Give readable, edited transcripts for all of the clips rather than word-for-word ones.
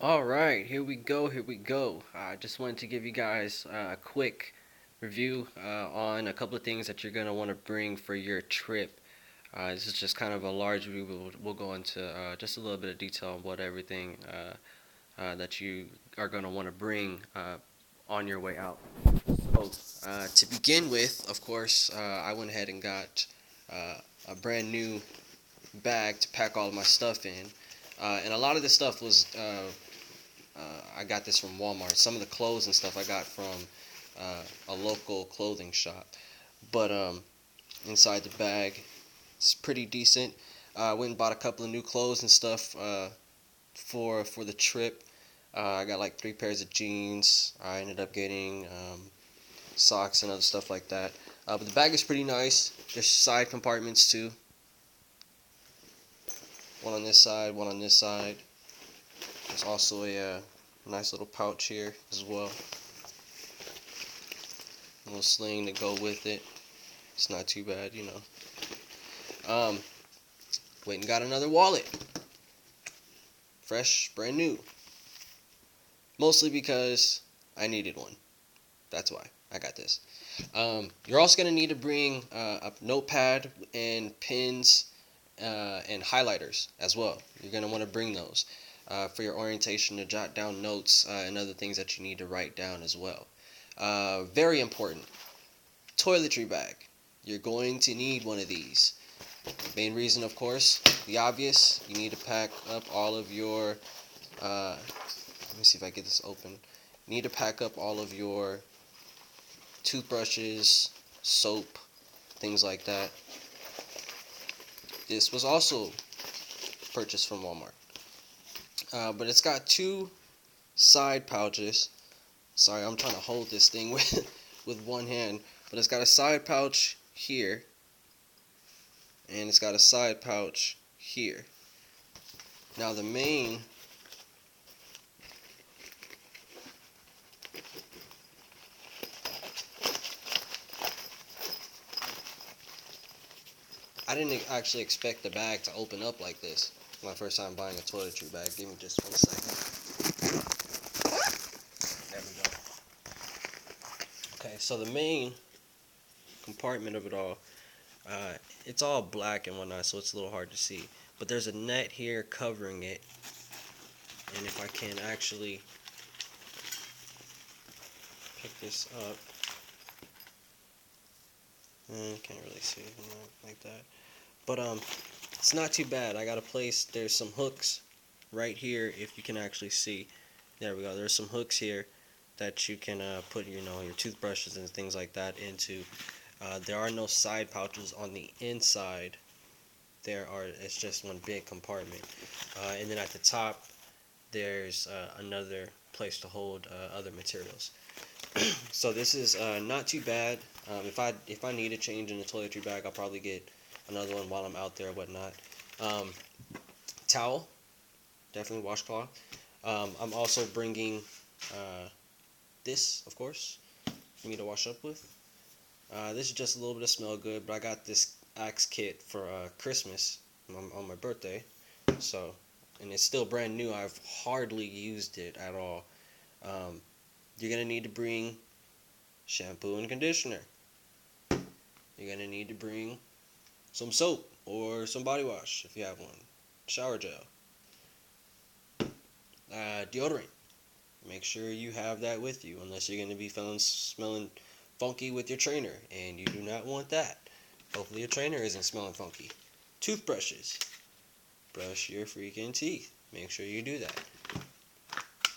All right, here we go. Here we go. I just wanted to give you guys a quick review on a couple of things that you're going to want to bring for your trip. This is just kind of a large review. We'll go into just a little bit of detail on what everything that you are going to want to bring on your way out. So, to begin with, of course, I went ahead and got a brand new bag to pack all of my stuff in. And a lot of this stuff was I got this from Walmart. Some of the clothes and stuff I got from a local clothing shop. But inside the bag, it's pretty decent. I went and bought a couple of new clothes and stuff for the trip. I got like 3 pairs of jeans. I ended up getting socks and other stuff like that. But the bag is pretty nice. There's side compartments too. One on this side, one on this side. There's also a nice little pouch here as well. A little sling to go with it. It's not too bad, you know. Went and got another wallet. Fresh, brand new. Mostly because I needed one. That's why I got this. You're also going to need to bring a notepad and pens and highlighters as well. You're going to want to bring those for your orientation to jot down notes and other things that you need to write down as well. Very important. Toiletry bag. You're going to need one of these. Main reason, of course, the obvious. You need to pack up all of your. Let me see if I get this open. You need to pack up all of your toothbrushes, soap, things like that. This was also purchased from Walmart. But it's got two side pouches. Sorry, I'm trying to hold this thing with one hand. But it's got a side pouch here. And it's got a side pouch here. Now the main I didn't actually expect the bag to open up like this. My first time buying a toiletry bag. Give me just 1 second. There we go. Okay, so the main compartment of it all, it's all black and whatnot, so it's a little hard to see. But there's a net here covering it. And if I can actually pick this up, can't really see it like that. But it's not too bad. I got a place. There's some hooks right here. If you can actually see, there we go. There's some hooks here that you can put, you know, your toothbrushes and things like that into. There are no side pouches on the inside. It's just one big compartment. And then at the top, there's another place to hold other materials. So this is not too bad. If I need a change in the toiletry bag, I'll probably get another one while I'm out there or whatnot. Um, Towel, definitely washcloth. I'm also bringing this, of course, for me to wash up with. This is just a little bit of smell good, but I got this Axe kit for Christmas on my birthday. So, and it's still brand new. I've hardly used it at all. You're gonna need to bring shampoo and conditioner. You're gonna need to bring some soap or some body wash if you have one. Shower gel. Deodorant. Make sure you have that with you unless you're going to be smelling funky with your trainer, and you do not want that. Hopefully your trainer isn't smelling funky. Toothbrushes. Brush your freaking teeth. Make sure you do that.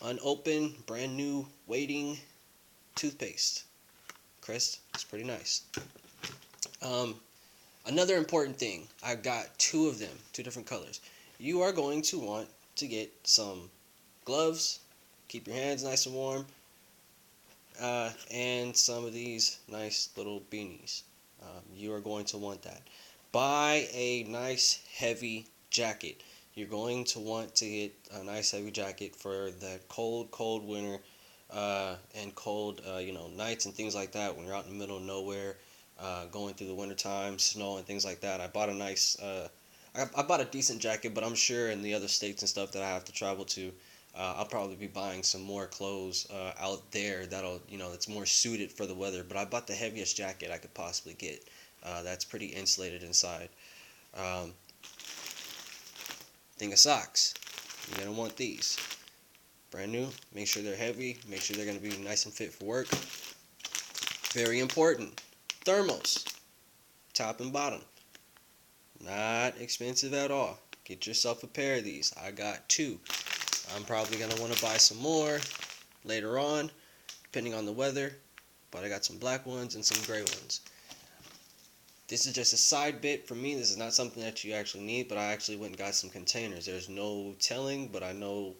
Unopened, brand new, waiting toothpaste. Crest. It's pretty nice. Another important thing. I've got two of them, two different colors. You are going to want to get some gloves, keep your hands nice and warm, and some of these nice little beanies. You are going to want that. Buy a nice heavy jacket. You're going to want to get a nice heavy jacket for that cold winter and cold, nights and things like that when you're out in the middle of nowhere, going through the winter time, snow and things like that. I bought a nice, I bought a decent jacket, but I'm sure in the other states and stuff that I have to travel to, I'll probably be buying some more clothes out there that's more suited for the weather. But I bought the heaviest jacket I could possibly get. That's pretty insulated inside. Um, Thing of socks. You're gonna want these. Brand new. Make sure they're heavy. Make sure they're gonna be nice and fit for work. Very important. Thermals. Top and bottom. Not expensive at all. Get yourself a pair of these. I got 2. I'm probably going to want to buy some more later on, depending on the weather. But I got some black ones and some gray ones. This is just a side bit for me. This is not something that you actually need, but I actually went and got some containers. There's no telling, but I know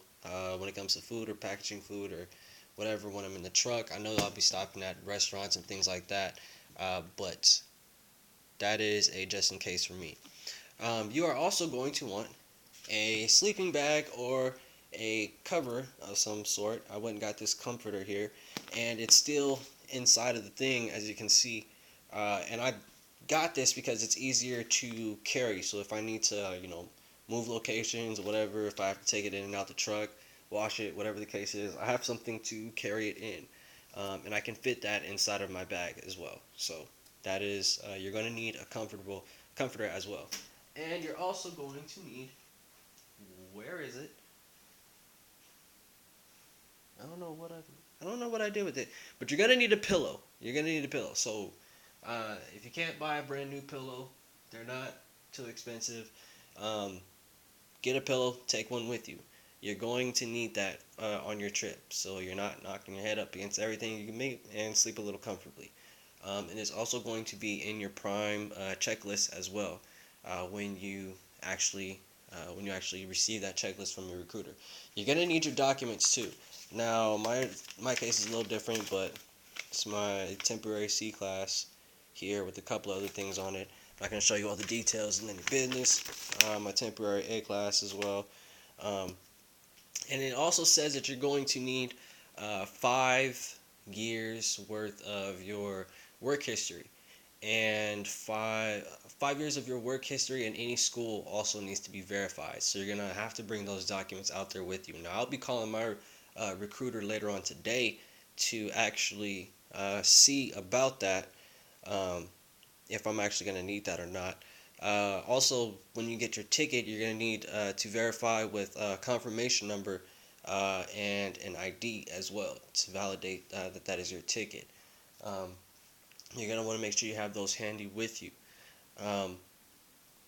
when it comes to food or packaging food or whatever, when I'm in the truck, I know I'll be stopping at restaurants and things like that. But that is a just in case for me. You are also going to want a sleeping bag or a cover of some sort. I went and got this comforter here, and it's still inside of the thing, as you can see. And I got this because it's easier to carry. So if I need to, move locations or whatever, if I have to take it in and out the truck, wash it, whatever the case is, I have something to carry it in. And I can fit that inside of my bag as well. So that is, you're going to need a comforter as well. And you're also going to need, where is it? I don't know what I did with it, but you're gonna need a pillow. You're gonna need a pillow. So, if you can't buy a brand new pillow, they're not too expensive. Get a pillow. Take one with you. You're going to need that on your trip, so you're not knocking your head up against everything. You can make and sleep a little comfortably. And it's also going to be in your Prime checklist as well when you actually receive that checklist from your recruiter. You're gonna need your documents too. Now, my case is a little different, but it's my temporary C class here with a couple other things on it. I'm not going to show you all the details in any business. My temporary A class as well. And it also says that you're going to need 5 years worth of your work history. And five years of your work history in any school also needs to be verified. So you're going to have to bring those documents out there with you. Now, I'll be calling my recruiter later on today to actually see about that, if I'm actually going to need that or not. Also, when you get your ticket, you're going to need to verify with a confirmation number and an ID as well to validate that is your ticket. You're going to want to make sure you have those handy with you.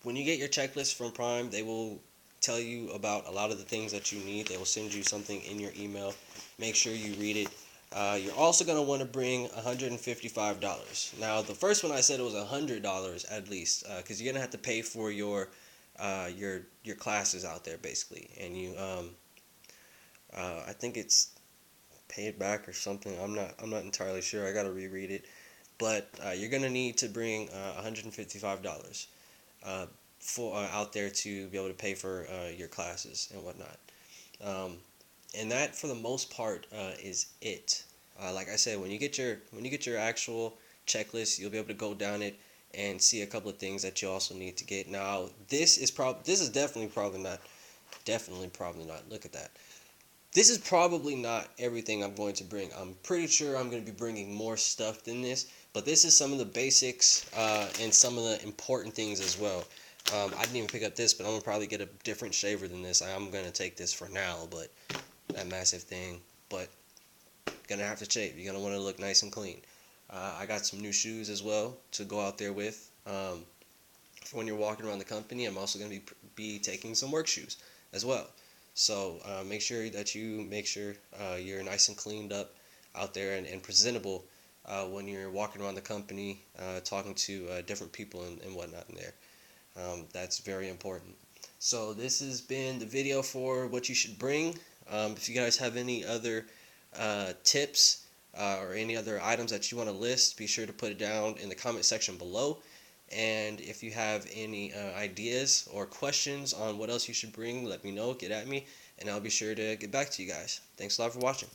When you get your checklist from Prime, they will tell you about a lot of the things that you need. They will send you something in your email. Make sure you read it. You're also going to want to bring $155. Now, the first one I said it was $100 at least, because you're going to have to pay for your classes out there basically, and you I think it's paid back or something. I'm not entirely sure. I got to reread it, but you're going to need to bring $155 for out there to be able to pay for your classes and whatnot. And that, for the most part, is it. Like I said, when you get your actual checklist, you'll be able to go down it and see a couple of things that you also need to get. Now, this is definitely probably not. Look at that. This is probably not everything I'm going to bring. I'm pretty sure I'm going to be bringing more stuff than this, but this is some of the basics and some of the important things as well. I didn't even pick up this, but I'm going to probably get a different shaver than this. I'm going to take this for now, but that massive thing. But going to have to shave. You're going to want to look nice and clean. I got some new shoes as well to go out there with. For when you're walking around the company, I'm also going to be taking some work shoes as well. So make sure that you're nice and cleaned up out there and presentable when you're walking around the company, talking to different people and whatnot in there. That's very important. So this has been the video for what you should bring. If you guys have any other tips or any other items that you want to list, be sure to put it down in the comment section below. And if you have any ideas or questions on what else you should bring, let me know, get at me, and I'll be sure to get back to you guys. Thanks a lot for watching.